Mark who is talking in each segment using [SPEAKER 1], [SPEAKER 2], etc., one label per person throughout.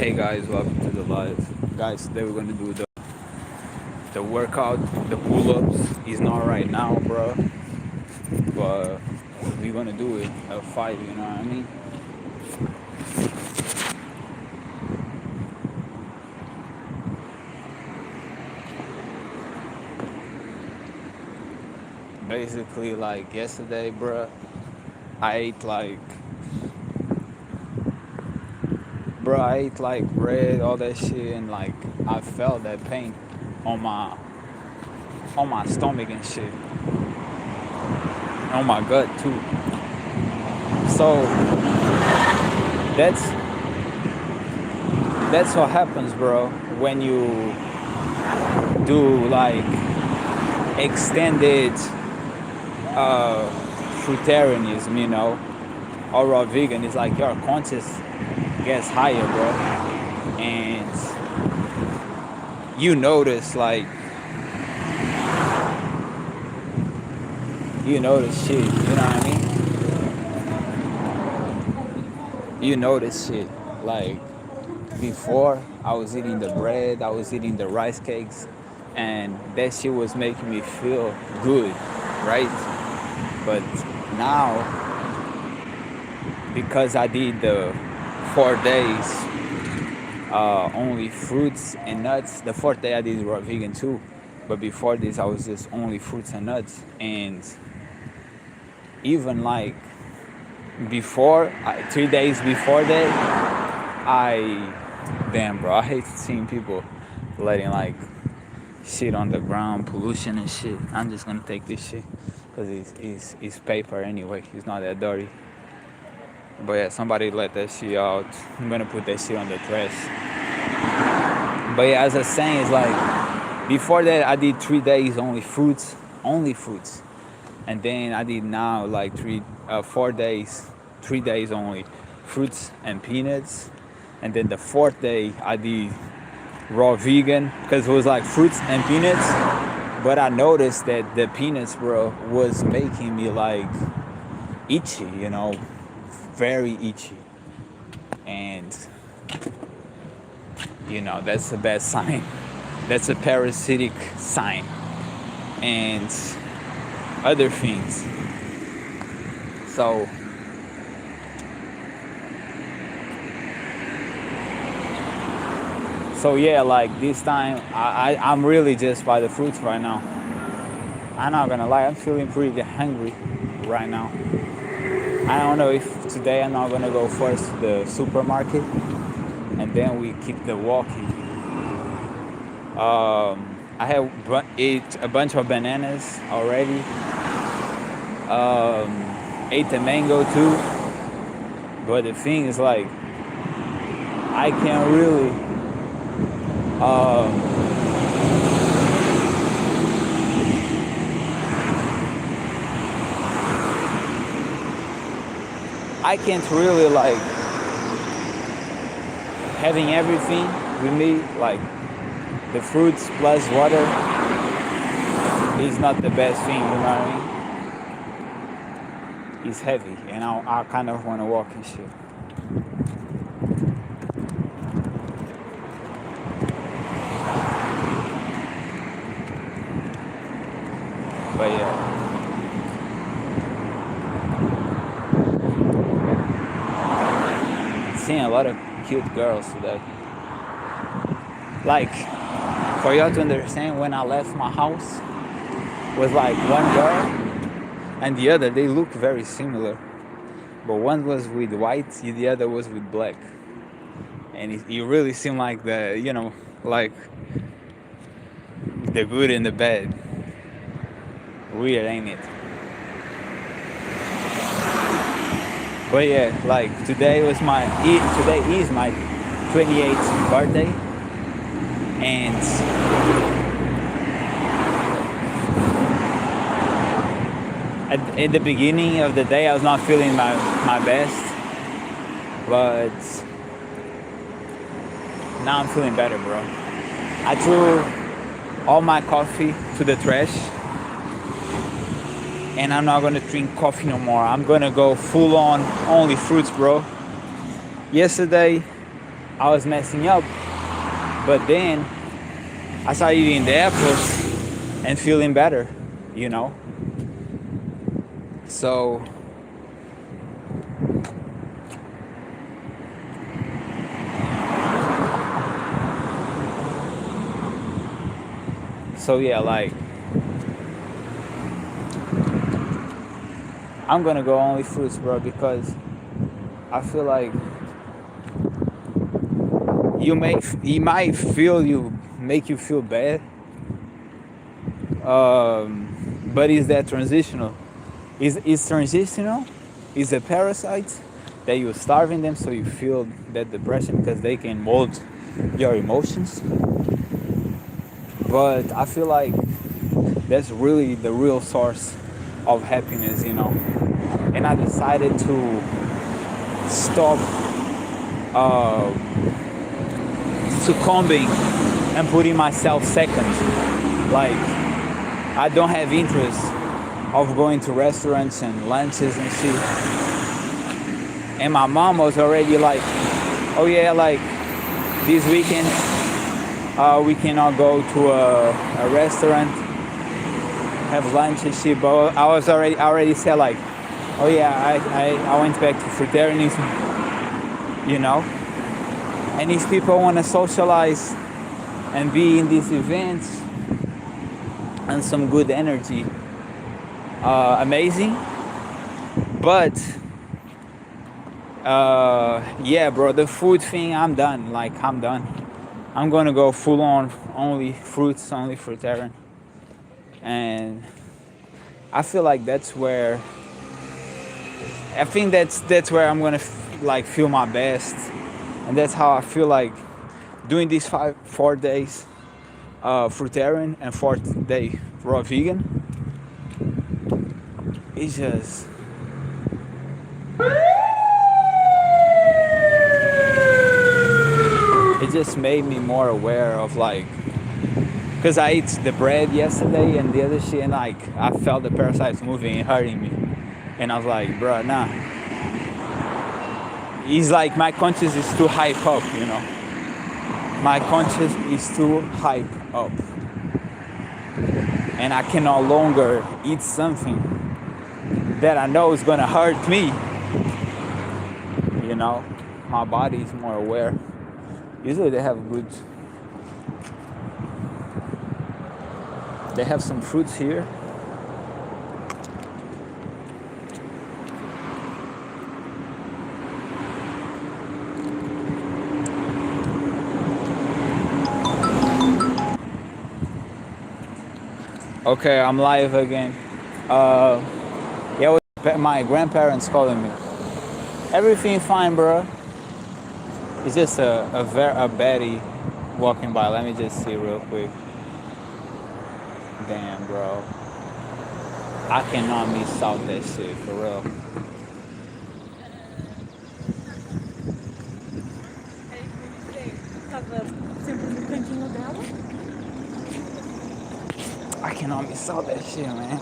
[SPEAKER 1] Hey guys, welcome to the live. Guys, today we're gonna do the workout, the pull-ups. It's not right now, bro, but we're gonna do it at 5. You know what I mean? Basically, like yesterday, bro, I ate like, I ate like bread, all that shit, and like I felt that pain on my stomach and shit, on my gut too. So that's that's what happens, bro, when you do like extended fruitarianism, or raw vegan. It's like your conscious gets higher, bro, and you notice like you notice shit. You know what I mean? You notice shit like before I was eating the bread, I was eating the rice cakes, and that shit was making me feel good, right? But now, because I did the 4 days only fruits and nuts, the fourth day I did raw vegan too, but before this I was just only fruits and nuts. And even like before, 3 days before that, damn, bro, I hate seeing people letting like shit on the ground, pollution and shit. I'm just gonna take this shit because it's paper anyway. It's not that dirty. But yeah, somebody let that shit out. I'm gonna put that shit on the trash. But yeah, as I was saying, it's like before that I did 3 days only fruits, and then I did now like 4 days, 3 days only fruits and peanuts, and then the fourth day I did raw vegan because it was like fruits and peanuts. But I noticed that the peanuts, bro, was making me like itchy, very itchy, and that's a bad sign. That's a parasitic sign, and other things. So yeah, like this time I'm really just by the fruits right now. I'm not gonna lie, I'm feeling pretty hungry right now. I don't know if today I'm not gonna go first to the supermarket and then we keep the walking. I have ate a bunch of bananas already. Ate the mango too. But the thing is like I can't really I can't really like having everything with me, like the fruits plus water is not the best thing, you know what I mean? It's heavy and I kind of want to walk and shit. But yeah. Seeing a lot of cute girls today. Like, for y'all to understand, when I left my house was like one girl and the other, they look very similar. But one was with white, the other was with black. And it really seemed like like the good and the bad. Weird, ain't it? But yeah, like today is my 28th birthday, and at the beginning of the day I was not feeling my best, but now I'm feeling better, bro. I threw all my coffee to the trash, and I'm not gonna drink coffee no more. I'm gonna go full on only fruits, bro. Yesterday I was messing up, but then I started eating the apples and feeling better, you know? So, yeah, like, I'm gonna go only fruits, bro, because I feel like you might feel you make you feel bad, but is that transitional? Is transitional? Is a parasite that you're starving them so you feel that depression because they can mold your emotions. But I feel like that's really the real source of happiness, you know. And I decided to stop succumbing and putting myself second. Like, I don't have interest of going to restaurants and lunches and shit. And my mom was already like, oh yeah, like this weekend we cannot go to a restaurant, have lunch and shit. But I already said like, oh yeah, I went back to fraternism, you know. And if people want to socialize and be in these events and some good energy, amazing. But yeah, bro, the food thing, I'm done. Like, I'm done. I'm gonna go full on only fruits, only fruitarian. And I feel like that's where that's where I'm gonna like feel my best. And that's how I feel like doing these 4 days fruitarian and 4th day raw vegan. It's just it just made me more aware of like, because I ate the bread yesterday and the other shit, and like I felt the parasites moving and hurting me, and I was like, bro, nah. It's like my conscience is too hype up, you know. My conscience is too hype up, and I can no longer eat something that I know is gonna hurt me. You know, my body is more aware. Usually they have good. They have some fruits here. Okay, I'm live again. Yeah, my grandparents calling me. Everything fine, bro. It's just a Betty walking by. Let me just see real quick. Damn, bro. I cannot miss out that shit, for real. I cannot miss out that shit, man.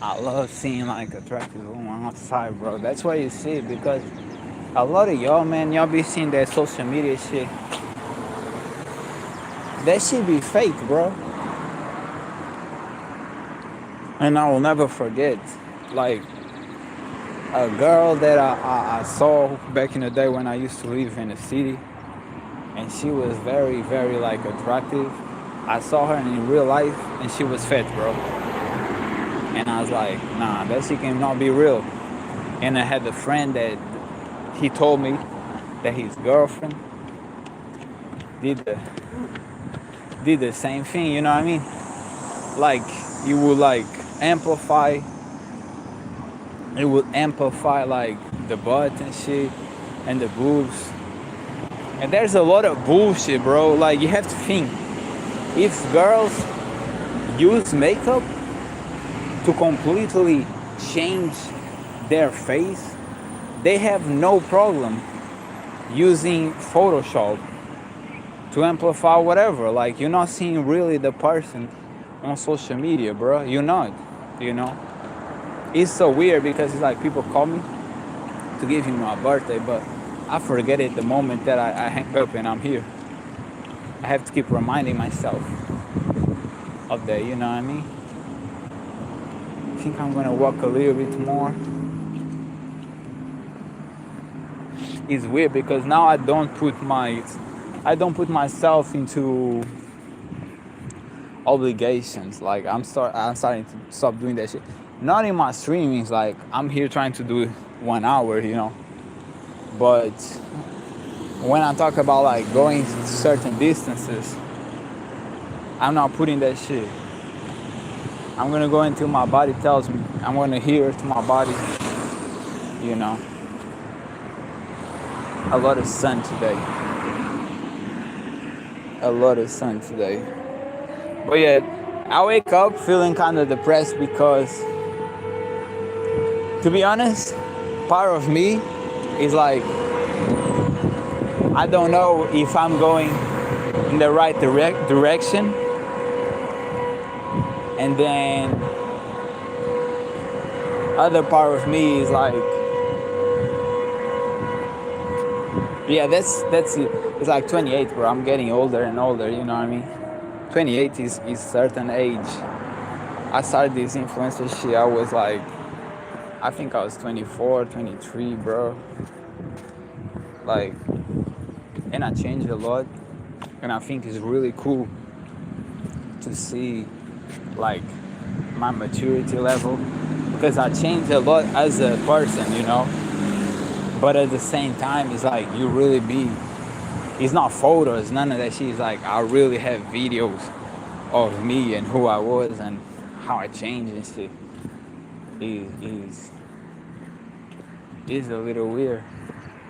[SPEAKER 1] I love seeing like attractive women outside, bro. That's why you see it, because a lot of y'all, man, y'all be seeing that social media shit. That shit be fake, bro. And I will never forget, like, a girl that I saw back in the day when I used to live in the city, and she was very, very like attractive. I saw her in real life, and she was fat, bro. And I was like, nah, that shit cannot be real. And I had a friend that he told me that his girlfriend did the same thing. You know what I mean? Like, you would like amplify. It would amplify like the butt and shit and the boobs. And there's a lot of bullshit, bro. Like, you have to think, if girls use makeup to completely change their face, they have no problem using Photoshop to amplify whatever. Like, you're not seeing really the person on social media, bro. You're not, you know. It's so weird because it's like people call me to give him my birthday, but I forget it the moment that I hang up and I'm here. I have to keep reminding myself of that, you know what I mean? I think I'm gonna walk a little bit more. It's weird because now I don't put myself into obligations. Like I'm starting to stop doing that shit. Not in my streamings, like I'm here trying to do 1 hour, But when I talk about like going certain distances, I'm not putting that shit. I'm gonna go until my body tells me. I'm gonna hear to my body, you know. A lot of sun today. A lot of sun today. But yeah, I wake up feeling kind of depressed because, to be honest, part of me is like, I don't know if I'm going in the right direction. And then other part of me is like, yeah, that's it. It's like 28, bro. I'm getting older and older, you know what I mean? 28 is certain age. I started this influencer shit, I was like, I think I was 24, 23, bro. Like, and I changed a lot. And I think it's really cool to see, like, my maturity level. Because I changed a lot as a person, But at the same time, it's like, you really be... It's not photos, none of that shit. It's like, I really have videos of me and who I was and how I changed and shit. Is a little weird.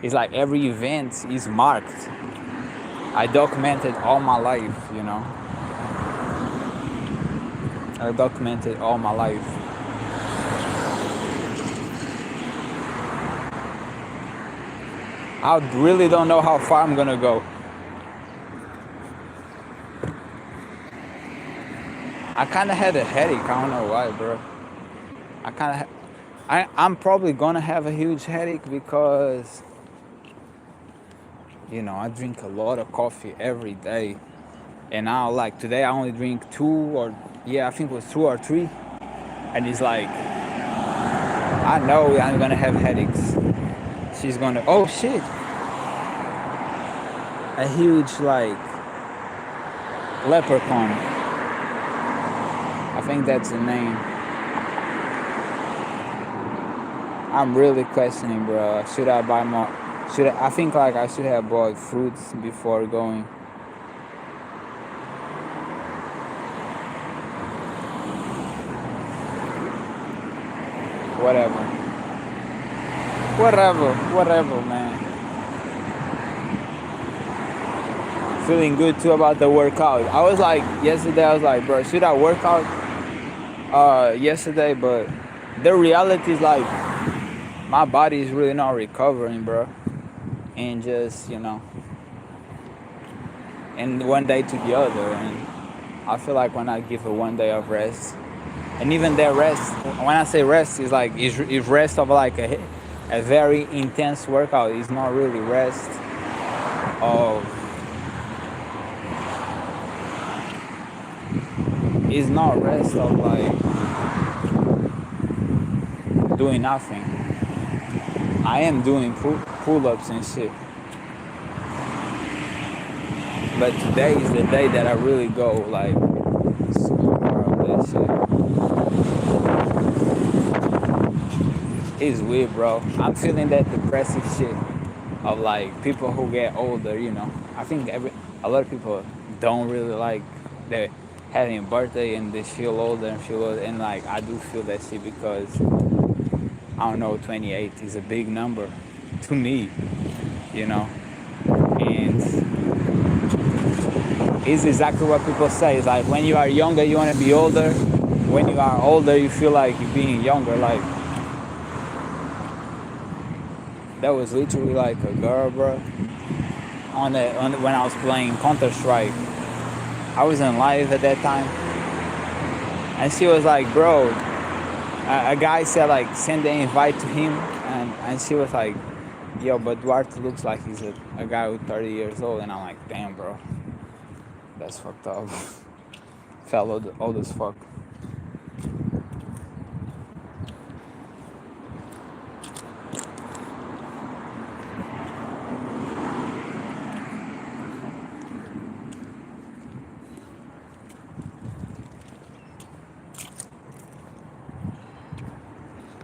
[SPEAKER 1] It's like every event is marked. I documented all my life, I documented all my life. I really don't know how far I'm gonna go. I kind of had a headache. I don't know why, bro. I'm probably gonna have a huge headache because, I drink a lot of coffee every day. And now, like, today I only drink I think it was 2 or 3. And it's like, I know I'm gonna have headaches. She's gonna, oh shit. A huge, like, leprechaun. I think that's the name. I'm really questioning, bro. Should I buy more? I think like I should have bought fruits before going. Whatever, man. Feeling good too about the workout. I was like, yesterday, bro, should I work out yesterday? But the reality is like, my body is really not recovering, bro. And just, and one day to the other. And I feel like when I give a 1 day of rest, and even that rest, when I say rest, is like, it's rest of like a very intense workout. It's not really rest of... It's not rest of like doing nothing. I am doing pull-ups and shit. But today is the day that I really go like super hard on that shit. It's weird, bro. I'm feeling that depressive shit of like people who get older, I think a lot of people don't really like their having a birthday and they feel older and like I do feel that shit because I don't know, 28 is a big number to me, and it's exactly what people say. It's like when you are younger you want to be older, when you are older you feel like you're being younger. Like, that was literally like a girl, bro, when I was playing Counter-Strike. I was in live at that time, and she was like, bro, a guy said like send the invite to him, and she was like, Yo, but Duarte looks like he's a guy who's 30 years old, and I'm like, damn, bro, that's fucked up. Fell old as fuck.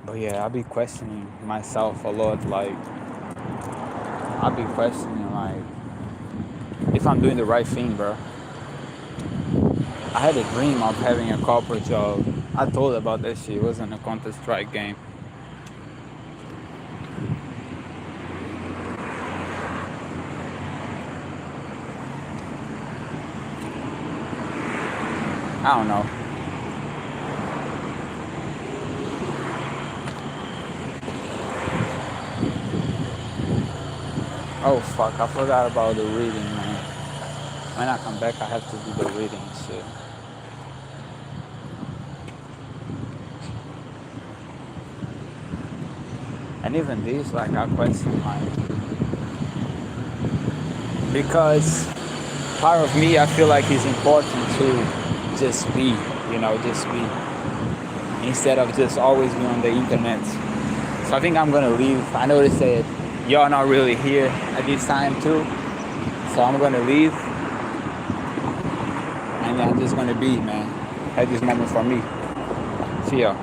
[SPEAKER 1] But yeah, I be questioning myself a lot. Like, I be questioning like if I'm doing the right thing, bro. I had a dream of having a corporate job. I told about that shit. It wasn't a Counter Strike game. I don't know. Oh fuck, I forgot about the reading, man. When I come back, I have to do the reading shit. And even this, like, I question, like, because part of me, I feel like it's important to just be, just be, instead of just always be on the internet. So I think I'm gonna leave. I noticed that y'all not really here at this time too. So I'm gonna leave, and I'm just gonna be, man, at this moment for me. See ya.